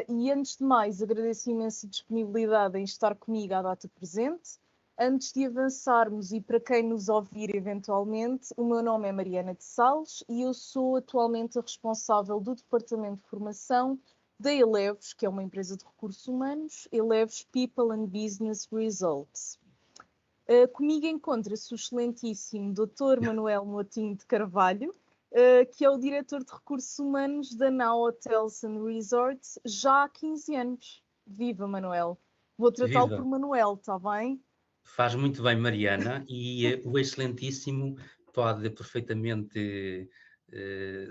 E antes de mais, agradeço imenso a disponibilidade em estar comigo à data presente. Antes de avançarmos, e para quem nos ouvir eventualmente, o meu nome é Mariana de Sales e eu sou atualmente a responsável do Departamento de Formação da Elevos, que é uma empresa de recursos humanos, Elevos People and Business Results. Comigo encontra-se o excelentíssimo Dr. Manuel Motinho de Carvalho, que é o diretor de recursos humanos da Now Hotels and Resorts já há 15 anos. Viva, Manuel! Vou tratá-lo por Viva! Manuel, está bem? Faz muito bem, Mariana, e o excelentíssimo pode perfeitamente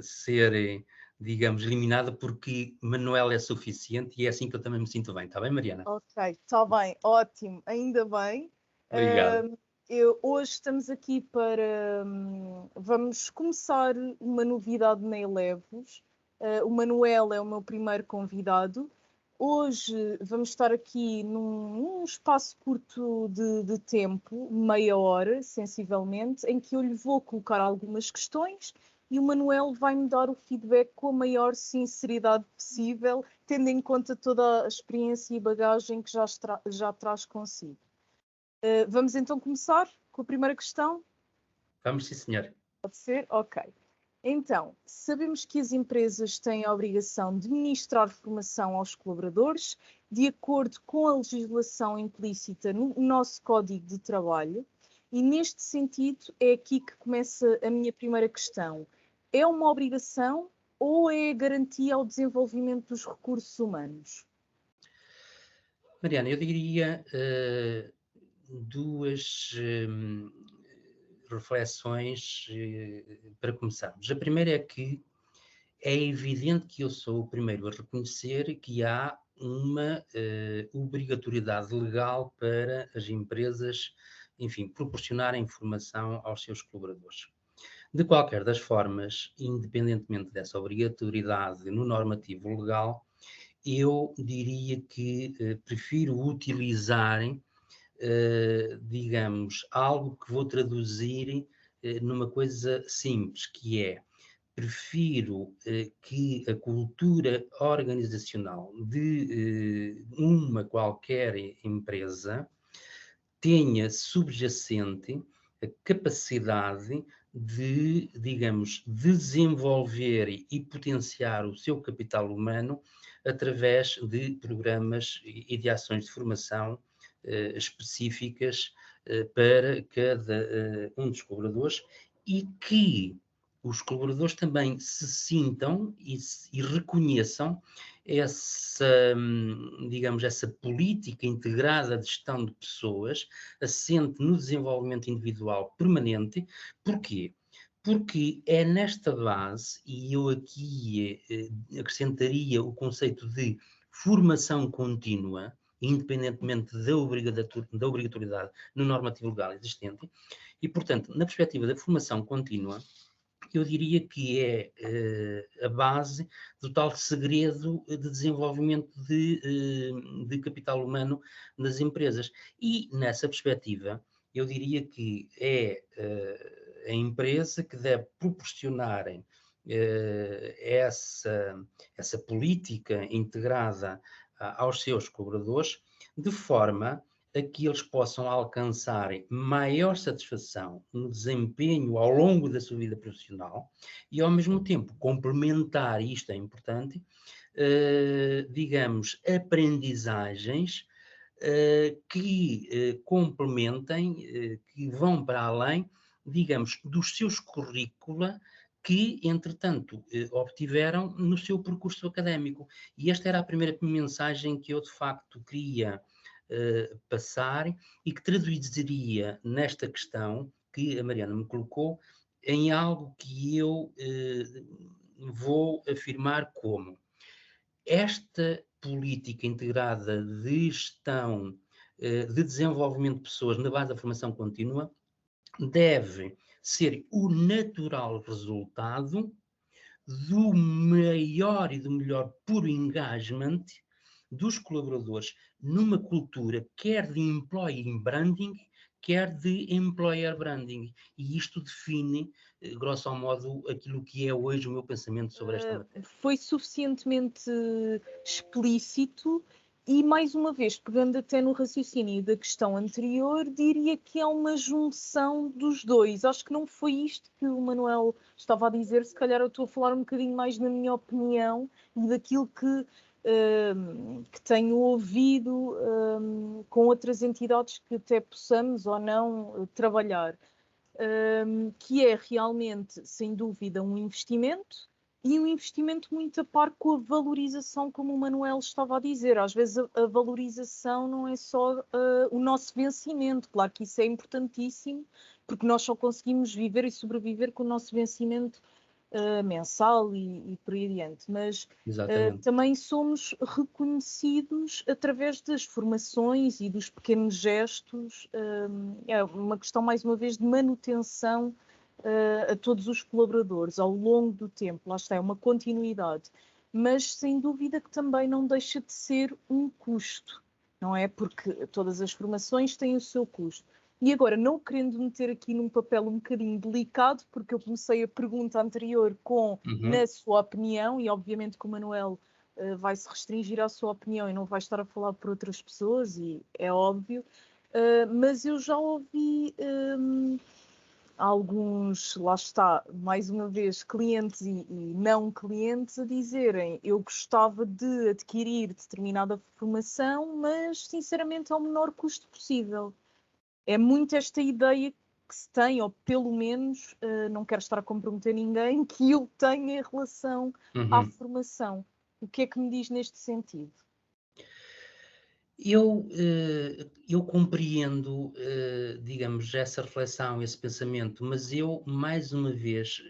ser, digamos, eliminado, porque Manuel é suficiente e é assim que eu também me sinto bem. Está bem, Mariana? Ok, está bem, ótimo, ainda bem. Obrigado. Hoje estamos aqui para. Vamos começar uma novidade na Elevos. O Manuel é o meu primeiro convidado. Hoje vamos estar aqui num espaço curto de tempo, meia hora, sensivelmente, em que eu lhe vou colocar algumas questões e o Manuel vai-me dar o feedback com a maior sinceridade possível, tendo em conta toda a experiência e bagagem que já traz consigo. Vamos então começar com a primeira questão? Vamos, sim, senhor. Pode ser? Ok. Então, sabemos que as empresas têm a obrigação de ministrar formação aos colaboradores, de acordo com a legislação implícita no nosso Código de Trabalho, e neste sentido é aqui que começa a minha primeira questão. É uma obrigação ou é garantia ao desenvolvimento dos recursos humanos? Mariana, eu diria duas reflexões para começarmos. A primeira é que é evidente que eu sou o primeiro a reconhecer que há uma obrigatoriedade legal para as empresas, enfim, proporcionarem informação aos seus colaboradores. De qualquer das formas, independentemente dessa obrigatoriedade no normativo legal, eu diria que prefiro utilizar, digamos, algo que vou traduzir numa coisa simples, que é prefiro que a cultura organizacional de uma qualquer empresa tenha subjacente a capacidade de, digamos, desenvolver e potenciar o seu capital humano através de programas e de ações de formação específicas para cada um dos colaboradores e que os colaboradores também se sintam e reconheçam essa, digamos, essa política integrada de gestão de pessoas, assente no desenvolvimento individual permanente. Porquê? Porque é nesta base, e eu aqui acrescentaria o conceito de formação contínua, independentemente da obrigatoriedade no normativo legal existente, e, portanto, na perspectiva da formação contínua, eu diria que é a base do tal segredo de desenvolvimento de capital humano nas empresas. E, nessa perspectiva, eu diria que é a empresa que deve proporcionar essa política integrada aos seus colaboradores, de forma a que eles possam alcançar maior satisfação no desempenho ao longo da sua vida profissional e, ao mesmo tempo, complementar, e isto é importante, digamos, aprendizagens que complementem, que vão para além, digamos, dos seus currícula que, entretanto, obtiveram no seu percurso académico. E esta era a primeira mensagem que eu, de facto, queria passar e que traduziria nesta questão que a Mariana me colocou em algo que eu vou afirmar como esta política integrada de gestão, de desenvolvimento de pessoas na base da formação contínua deve ser o natural resultado do maior e do melhor puro engagement dos colaboradores numa cultura, quer de employee branding, quer de employer branding. E isto define, grosso modo, aquilo que é hoje o meu pensamento sobre esta matéria. Foi suficientemente explícito e, mais uma vez, pegando até no raciocínio da questão anterior, diria que é uma junção dos dois. Acho que não foi isto que o Manuel estava a dizer, se calhar eu estou a falar um bocadinho mais na minha opinião e daquilo que tenho ouvido com outras entidades que até possamos ou não trabalhar. Que é realmente, sem dúvida, um investimento e um investimento muito a par com a valorização, como o Manuel estava a dizer. Às vezes a valorização não é só o nosso vencimento, claro que isso é importantíssimo, porque nós só conseguimos viver e sobreviver com o nosso vencimento mensal e por aí adiante, mas também somos reconhecidos através das formações e dos pequenos gestos. É uma questão, mais uma vez, de manutenção a todos os colaboradores ao longo do tempo. Lá está, é uma continuidade, mas sem dúvida que também não deixa de ser um custo, não é? Porque todas as formações têm o seu custo. E agora, não querendo meter aqui num papel um bocadinho delicado, porque eu comecei a pergunta anterior com na sua opinião, e obviamente que o Manuel vai se restringir à sua opinião e não vai estar a falar por outras pessoas, e é óbvio, mas eu já ouvi alguns, lá está, mais uma vez, clientes e não clientes a dizerem: eu gostava de adquirir determinada formação, mas sinceramente ao menor custo possível. É muito esta ideia que se tem, ou pelo menos, não quero estar a comprometer ninguém, que eu tenha em relação à formação. O que é que me diz neste sentido? Eu compreendo, digamos, essa reflexão, esse pensamento, mas eu, mais uma vez,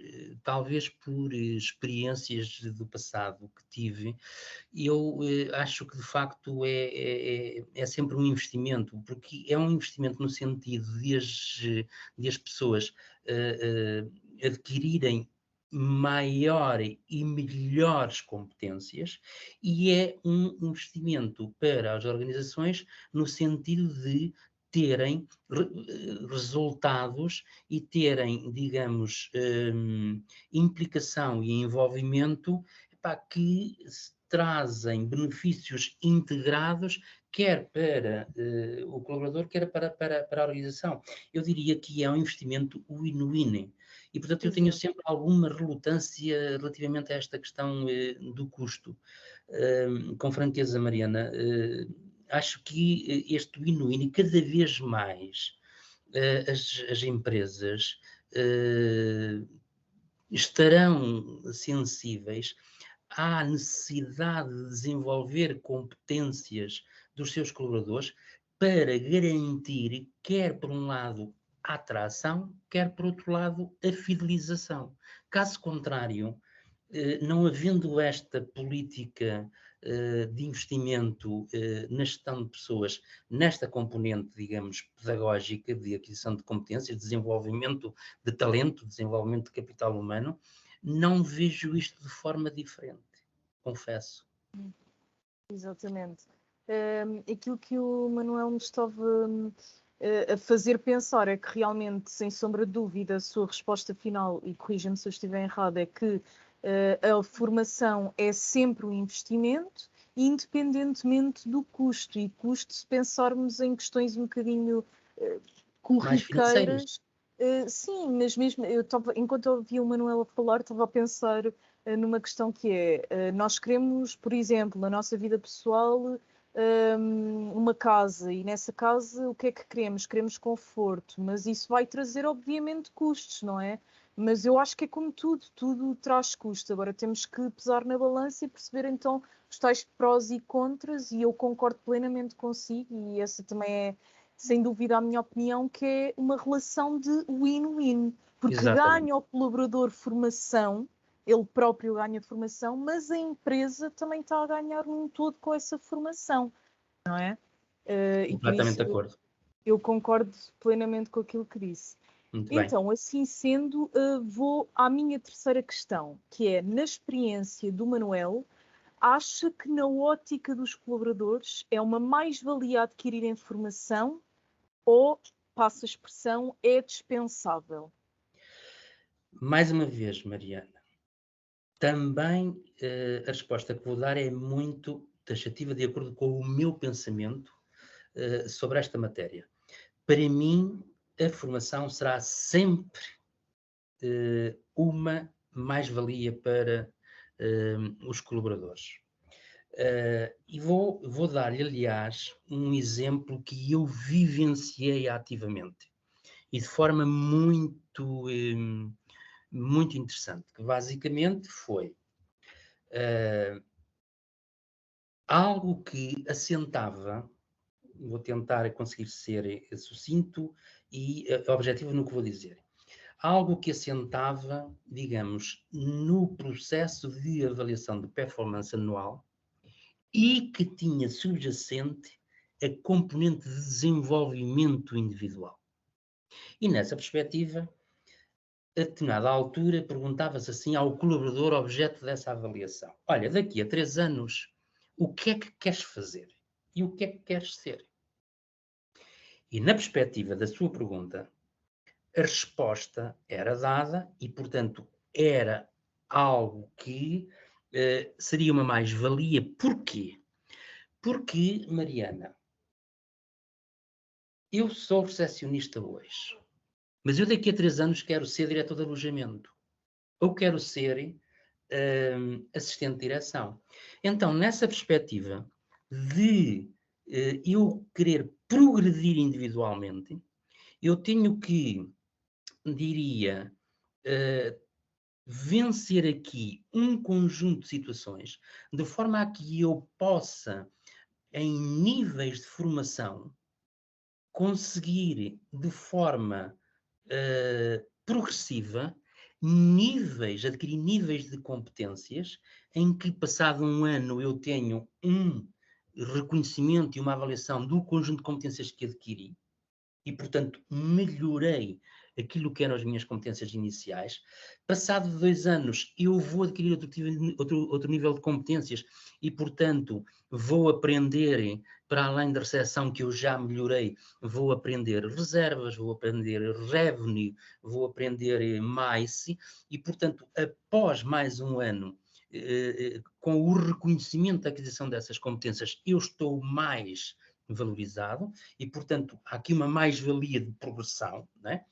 talvez por experiências do passado que tive, eu acho que de facto é sempre um investimento, porque é um investimento no sentido de as pessoas adquirirem maior e melhores competências, e é um investimento para as organizações no sentido de terem resultados e terem, digamos, implicação e envolvimento, que trazem benefícios integrados, quer para o colaborador, quer para a organização. Eu diria que é um investimento win-win. E, portanto, eu tenho sempre alguma relutância relativamente a esta questão do custo. Com franqueza, Mariana, acho que este win-win, cada vez mais as empresas estarão sensíveis à necessidade de desenvolver competências dos seus colaboradores para garantir, quer por um lado, a atração, quer por outro lado, a fidelização. Caso contrário, não havendo esta política de investimento na gestão de pessoas, nesta componente, digamos, pedagógica, de aquisição de competências, desenvolvimento de talento, desenvolvimento de capital humano, não vejo isto de forma diferente, confesso. Exatamente. Aquilo que o Manuel me estava a fazer pensar é que realmente, sem sombra de dúvida, a sua resposta final, e corrija-me se eu estiver errado, é que a formação é sempre um investimento, independentemente do custo. E custo, se pensarmos em questões um bocadinho corriqueiras. Sim, mas mesmo enquanto eu ouvia o Manuel a falar, estava a pensar numa questão que é, nós queremos, por exemplo, na nossa vida pessoal, uma casa, e nessa casa o que é que queremos? Queremos conforto, mas isso vai trazer obviamente custos, não é? Mas eu acho que é como tudo traz custo. Agora temos que pesar na balança e perceber então os tais prós e contras, e eu concordo plenamente consigo, e essa também é sem dúvida a minha opinião, que é uma relação de win-win, porque Exatamente. ganha o colaborador formação, ele próprio ganha formação, mas a empresa também está a ganhar num todo com essa formação, não é? E por Completamente isso de acordo. eu concordo plenamente com aquilo que disse. Muito Então, bem. assim sendo, vou à minha terceira questão, que é, na experiência do Manuel, acha que na ótica dos colaboradores é uma mais-valia adquirir informação ou passo a expressão, é dispensável? Mais uma vez, Mariana, também a resposta que vou dar é muito taxativa de acordo com o meu pensamento sobre esta matéria. Para mim, a formação será sempre uma mais-valia para os colaboradores. E vou dar-lhe, aliás, um exemplo que eu vivenciei ativamente e de forma muito interessante, que basicamente foi algo que assentava, vou tentar conseguir ser sucinto e objetivo no que vou dizer. Algo que assentava, digamos, no processo de avaliação de performance anual e que tinha subjacente a componente de desenvolvimento individual. E nessa perspectiva, a determinada altura, perguntava-se assim ao colaborador objeto dessa avaliação: olha, daqui a 3 anos, o que é que queres fazer? E o que é que queres ser? E na perspectiva da sua pergunta, a resposta era dada e, portanto, era algo que seria uma mais-valia. Porquê? Porque, Mariana, eu sou recepcionista hoje, mas eu daqui a 3 anos quero ser diretor de alojamento ou quero ser assistente de direção. Então, nessa perspectiva de eu querer progredir individualmente, eu tenho que, diria, vencer aqui um conjunto de situações, de forma a que eu possa, em níveis de formação, conseguir de forma progressiva adquirir níveis de competências em que, passado um ano, eu tenho um reconhecimento e uma avaliação do conjunto de competências que adquiri e, portanto, melhorei aquilo que eram as minhas competências iniciais. Passado 2 anos, eu vou adquirir outro nível de competências e, portanto, vou aprender, para além da recepção que eu já melhorei, vou aprender reservas, vou aprender revenue, vou aprender mais e, portanto, após mais um ano, com o reconhecimento da aquisição dessas competências, eu estou mais valorizado e, portanto, há aqui uma mais-valia de progressão, né?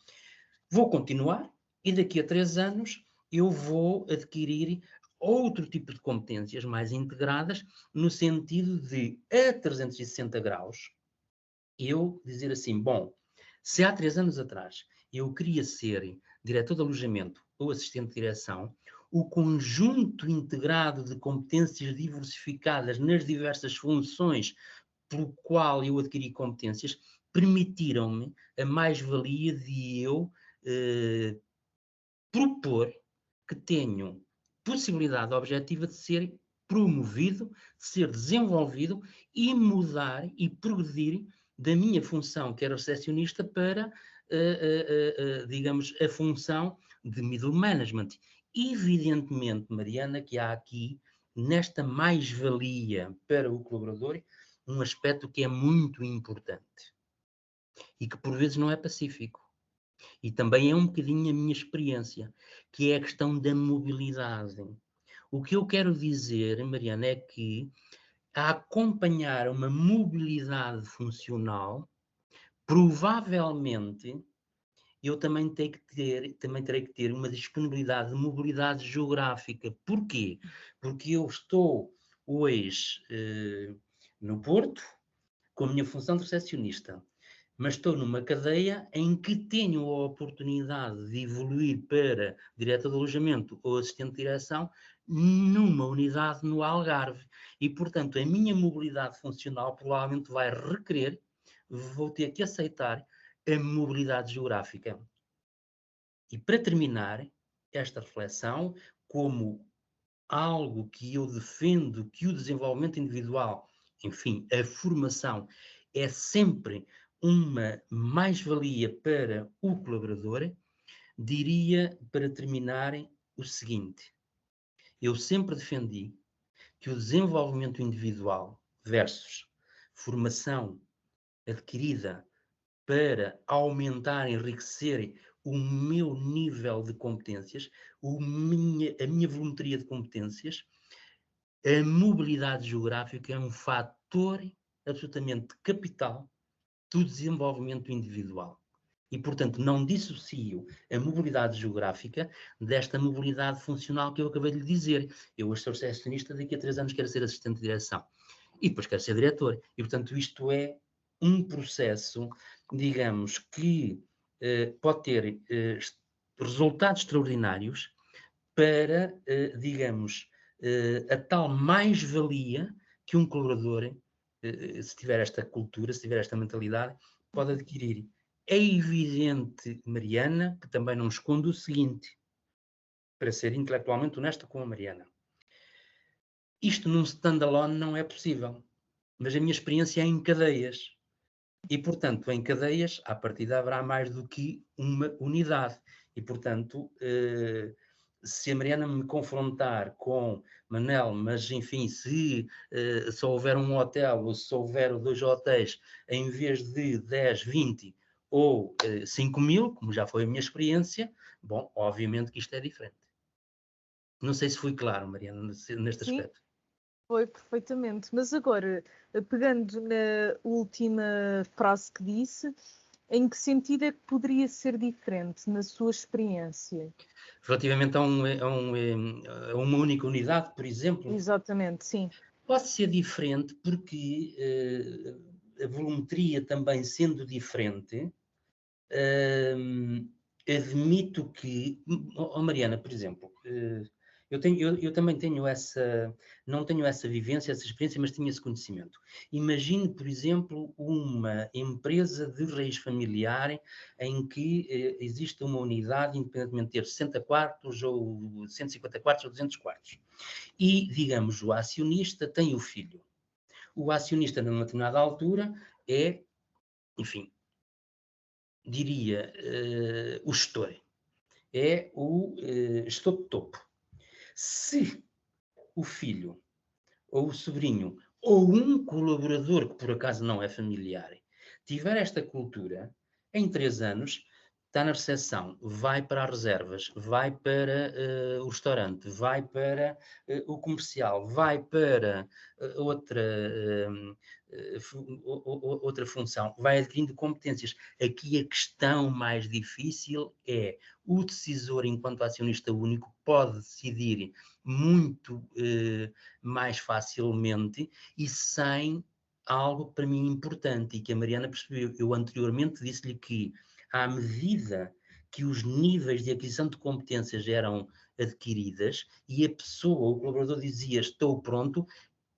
Vou continuar e daqui a 3 anos eu vou adquirir outro tipo de competências mais integradas, no sentido de, a 360 graus, eu dizer assim, bom, se há 3 anos atrás eu queria ser diretor de alojamento ou assistente de direção, o conjunto integrado de competências diversificadas nas diversas funções pelo qual eu adquiri competências, permitiram-me a mais-valia de eu propor que tenho possibilidade objetiva de ser promovido, de ser desenvolvido e mudar e progredir da minha função, que era recepcionista, para, digamos, a função de middle management. Evidentemente, Mariana, que há aqui, nesta mais-valia para o colaborador, um aspecto que é muito importante e que por vezes não é pacífico. E também é um bocadinho a minha experiência, que é a questão da mobilidade. O que eu quero dizer, Mariana, é que a acompanhar uma mobilidade funcional, provavelmente eu também terei que ter uma disponibilidade de mobilidade geográfica. Porquê? Porque eu estou hoje no Porto, com a minha função de recepcionista, mas estou numa cadeia em que tenho a oportunidade de evoluir para diretor de alojamento ou assistente de direção numa unidade no Algarve. E, portanto, a minha mobilidade funcional provavelmente vai requerer, vou ter que aceitar a mobilidade geográfica. E para terminar esta reflexão, como algo que eu defendo, que o desenvolvimento individual, enfim, a formação, é sempre uma mais-valia para o colaborador, diria, para terminar, o seguinte: eu sempre defendi que o desenvolvimento individual versus formação adquirida para aumentar, enriquecer o meu nível de competências, a minha volumetria de competências. A mobilidade geográfica é um fator absolutamente capital do desenvolvimento individual. E, portanto, não dissocio a mobilidade geográfica desta mobilidade funcional que eu acabei de lhe dizer. Eu hoje sou recepcionista, daqui a 3 anos quero ser assistente de direção. E depois quero ser diretor. E, portanto, isto é um processo, digamos, que pode ter resultados extraordinários para, digamos, a tal mais-valia que um colaborador, se tiver esta cultura, se tiver esta mentalidade, pode adquirir. É evidente, Mariana, que também não escondo o seguinte, para ser intelectualmente honesta com a Mariana. Isto num standalone não é possível, mas a minha experiência é em cadeias. E, portanto, em cadeias, à partida haverá mais do que uma unidade. E, portanto, se a Mariana me confrontar com Manel, mas enfim, se só houver um hotel ou se houver 2 hotéis, em vez de 10, 20 ou 5.000, como já foi a minha experiência, bom, obviamente que isto é diferente. Não sei se fui claro, Mariana, neste Sim, aspecto. foi perfeitamente. Mas agora, pegando na última frase que disse, em que sentido é que poderia ser diferente na sua experiência? Relativamente a uma única unidade, por exemplo, Exatamente, sim. pode ser diferente porque a volumetria também sendo diferente, admito que, Mariana, por exemplo, eu também tenho não tenho essa vivência, essa experiência, mas tenho esse conhecimento. Imagine, por exemplo, uma empresa de raiz familiar em que existe uma unidade, independentemente de ter 60 quartos, ou 150 quartos, ou 200 quartos. E, digamos, o acionista tem o filho. O acionista, numa determinada altura, é, enfim, diria, o gestor. É o gestor de topo. Se o filho, ou o sobrinho, ou um colaborador que por acaso não é familiar, tiver esta cultura, em 3 anos, está na recepção, vai para as reservas, vai para o restaurante, vai para o comercial, vai para outra função, vai adquirindo competências. Aqui a questão mais difícil é o decisor, enquanto acionista único, pode decidir muito mais facilmente e sem algo para mim importante e que a Mariana percebeu. Eu anteriormente disse-lhe que, à medida que os níveis de aquisição de competências eram adquiridas e a pessoa, o colaborador dizia estou pronto,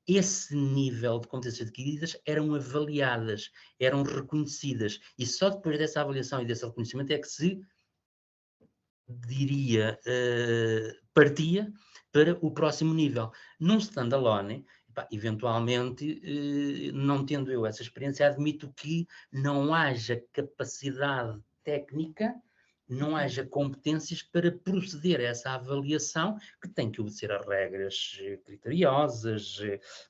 esse nível de competências adquiridas eram avaliadas, eram reconhecidas e só depois dessa avaliação e desse reconhecimento é que se diria, partia para o próximo nível. Num standalone, eventualmente, não tendo eu essa experiência, admito que não haja capacidade técnica, não haja competências para proceder a essa avaliação, que tem que obedecer a regras criteriosas,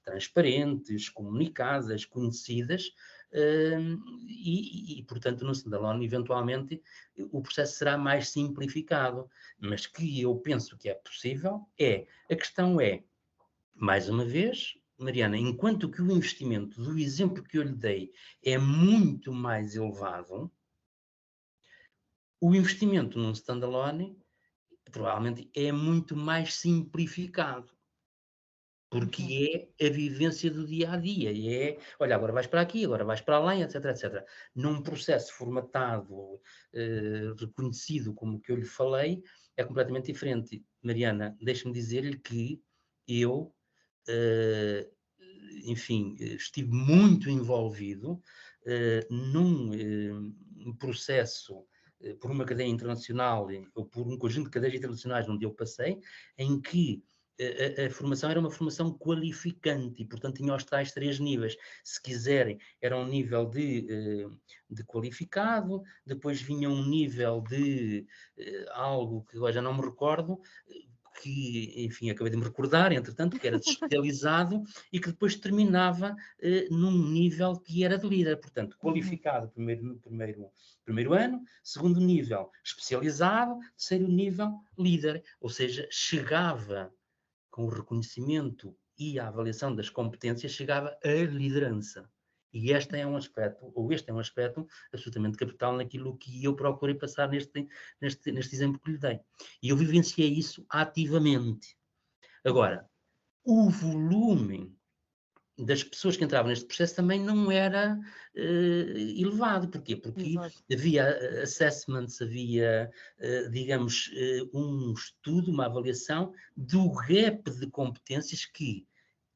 transparentes, comunicadas, conhecidas, portanto, no standalone, eventualmente, o processo será mais simplificado, mas que eu penso que é possível, a questão é, mais uma vez, Mariana, enquanto que o investimento do exemplo que eu lhe dei é muito mais elevado, o investimento num standalone provavelmente é muito mais simplificado. Porque é a vivência do dia a dia, e olha, agora vais para aqui, agora vais para além, etc, etc. Num processo formatado, reconhecido como o que eu lhe falei, é completamente diferente. Mariana, deixe-me dizer-lhe que eu, enfim, estive muito envolvido num processo por uma cadeia internacional, ou por um conjunto de cadeias internacionais onde eu passei, em que a formação era uma formação qualificante e, portanto, tinha os tais 3 níveis. Se quiserem, era um nível de qualificado, depois vinha um nível de algo que agora já não me recordo, que, enfim, acabei de me recordar, entretanto, que era especializado e que depois terminava num nível que era de líder, portanto, qualificado no primeiro ano, segundo nível especializado, terceiro nível líder, ou seja, chegava com o reconhecimento e a avaliação das competências, chegava à liderança. E este é um aspecto absolutamente capital naquilo que eu procurei passar neste exemplo que lhe dei. E eu vivenciei isso ativamente. Agora, o volume das pessoas que entravam neste processo também não era elevado. Porquê? Porque Exato. havia assessments, havia, digamos, um estudo, uma avaliação do gap de competências que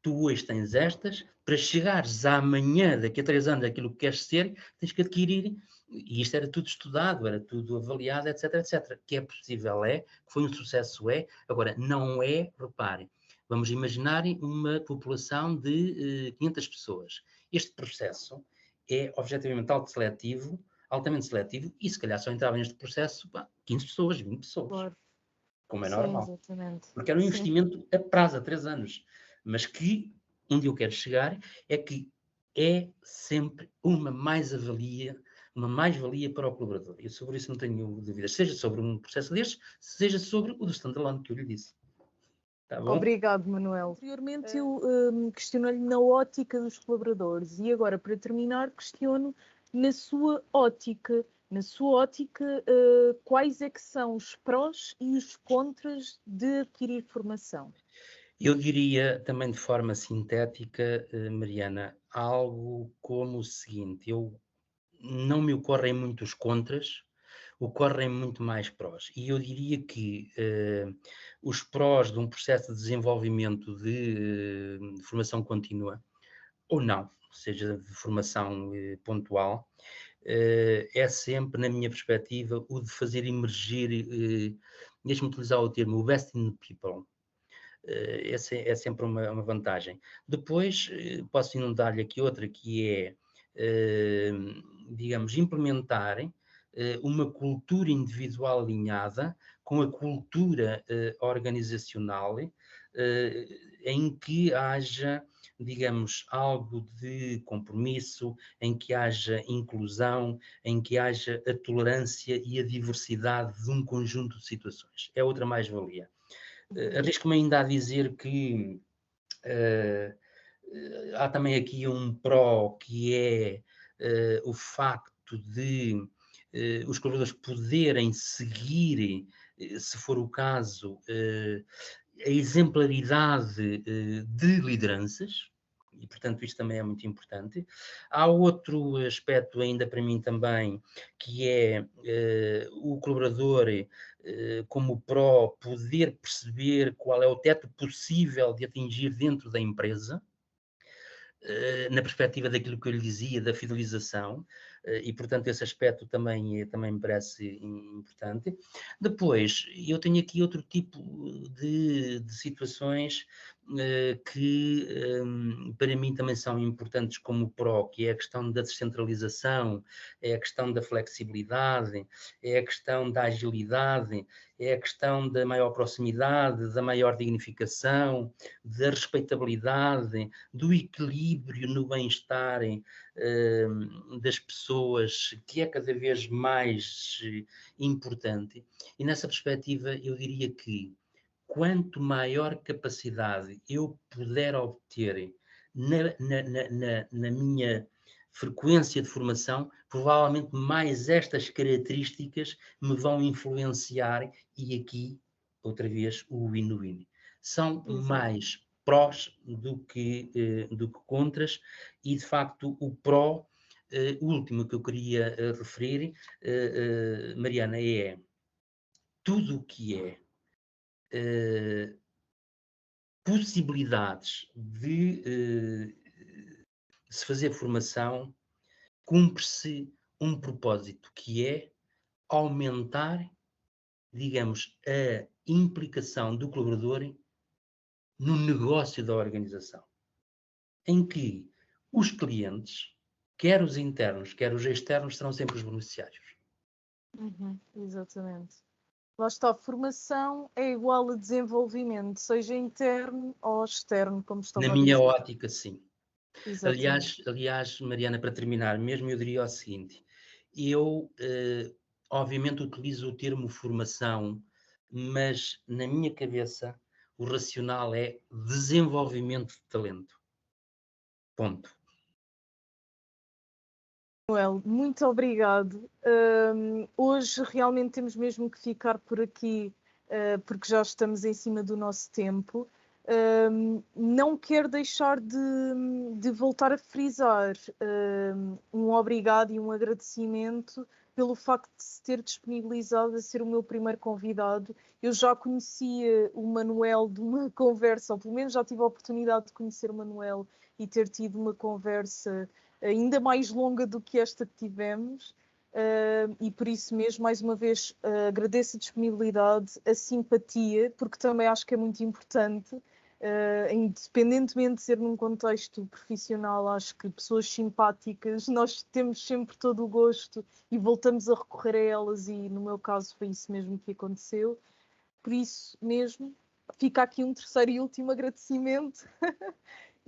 tu hoje tens estas, para chegares amanhã, daqui a 3 anos, aquilo que queres ser, tens que adquirir, e isto era tudo estudado, era tudo avaliado, etc, etc. Que é possível, que foi um sucesso, agora, não é, reparem, vamos imaginar uma população de 500 pessoas. Este processo é objetivamente altamente seletivo, e se calhar só entrava neste processo 15 pessoas, 20 pessoas, Claro. como é Sim, normal. exatamente. Porque era um Sim. investimento a prazo, a 3 anos. Mas que, onde eu quero chegar, é que é sempre uma mais-valia para o colaborador. E sobre isso não tenho dúvidas. Seja sobre um processo destes, seja sobre o do standalone que eu lhe disse. Tá bom? Obrigado, Manuel. Anteriormente eu questionei-lhe na ótica dos colaboradores e agora, para terminar, questiono na sua ótica. Na sua ótica, quais é que são os prós e os contras de adquirir formação? Eu diria também de forma sintética, Mariana, algo como o seguinte: não me ocorrem muitos contras, ocorrem muito mais prós. E eu diria que os prós de um processo de desenvolvimento de formação contínua, ou não, seja de formação pontual, é sempre, na minha perspectiva, o de fazer emergir, deixe-me utilizar o termo, o best in people. É sempre uma vantagem. Depois, posso inundar-lhe aqui outra, que é, digamos, implementar uma cultura individual alinhada com a cultura organizacional, em que haja, digamos, algo de compromisso, em que haja inclusão, em que haja a tolerância e a diversidade de um conjunto de situações. É outra mais-valia. Arrisco-me ainda a dizer que há também aqui um pró, que é o facto de os colaboradores poderem seguir, se for o caso, a exemplaridade de lideranças, e portanto isto também é muito importante. Há outro aspecto ainda para mim também, que é o colaborador, como pró, poder perceber qual é o teto possível de atingir dentro da empresa, na perspectiva daquilo que eu lhe dizia, da fidelização, e portanto esse aspecto também me parece importante. Depois, eu tenho aqui outro tipo de situações que para mim também são importantes como pró, que é a questão da descentralização, é a questão da flexibilidade, é a questão da agilidade, é a questão da maior proximidade, da maior dignificação, da respeitabilidade, do equilíbrio no bem-estar das pessoas, que é cada vez mais importante. E nessa perspectiva, eu diria que quanto maior capacidade eu puder obter na minha frequência de formação, provavelmente mais estas características me vão influenciar, e aqui, outra vez, o win-win. São mais prós do que contras, e de facto o pró, o último que eu queria referir, Mariana, é tudo o que é possibilidades de se fazer formação, cumpre-se um propósito, que é aumentar, digamos, a implicação do colaborador no negócio da organização, em que os clientes, quer os internos, quer os externos, serão sempre os beneficiários. Exatamente. Lá está, formação é igual a desenvolvimento, seja interno ou externo, como Na estava a minha dizer. ótica, sim. Exatamente. Aliás, Mariana, para terminar, mesmo eu diria o seguinte: eu, obviamente, utilizo o termo formação, mas na minha cabeça o racional é desenvolvimento de talento. Ponto. Manuel, muito obrigado. Hoje realmente temos mesmo que ficar por aqui, porque já estamos em cima do nosso tempo. Não quero deixar de voltar a frisar um obrigado e um agradecimento pelo facto de se ter disponibilizado a ser o meu primeiro convidado. Eu já conhecia o Manuel de uma conversa, ou pelo menos já tive a oportunidade de conhecer o Manuel e ter tido uma conversa ainda mais longa do que esta que tivemos. E por isso mesmo, mais uma vez, agradeço a disponibilidade, a simpatia, porque também acho que é muito importante, independentemente de ser num contexto profissional, acho que pessoas simpáticas, nós temos sempre todo o gosto e voltamos a recorrer a elas, e no meu caso foi isso mesmo que aconteceu. Por isso mesmo, fica aqui um terceiro e último agradecimento.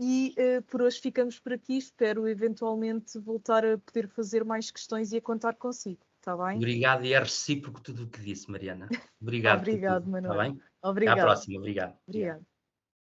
E por hoje ficamos por aqui. Espero eventualmente voltar a poder fazer mais questões e a contar consigo. Está bem? Obrigado e é recíproco tudo o que disse, Mariana. Obrigado por tudo. Obrigado, Está Manuel. bem? Até à Obrigado. próxima. Obrigado. Obrigado. Obrigado.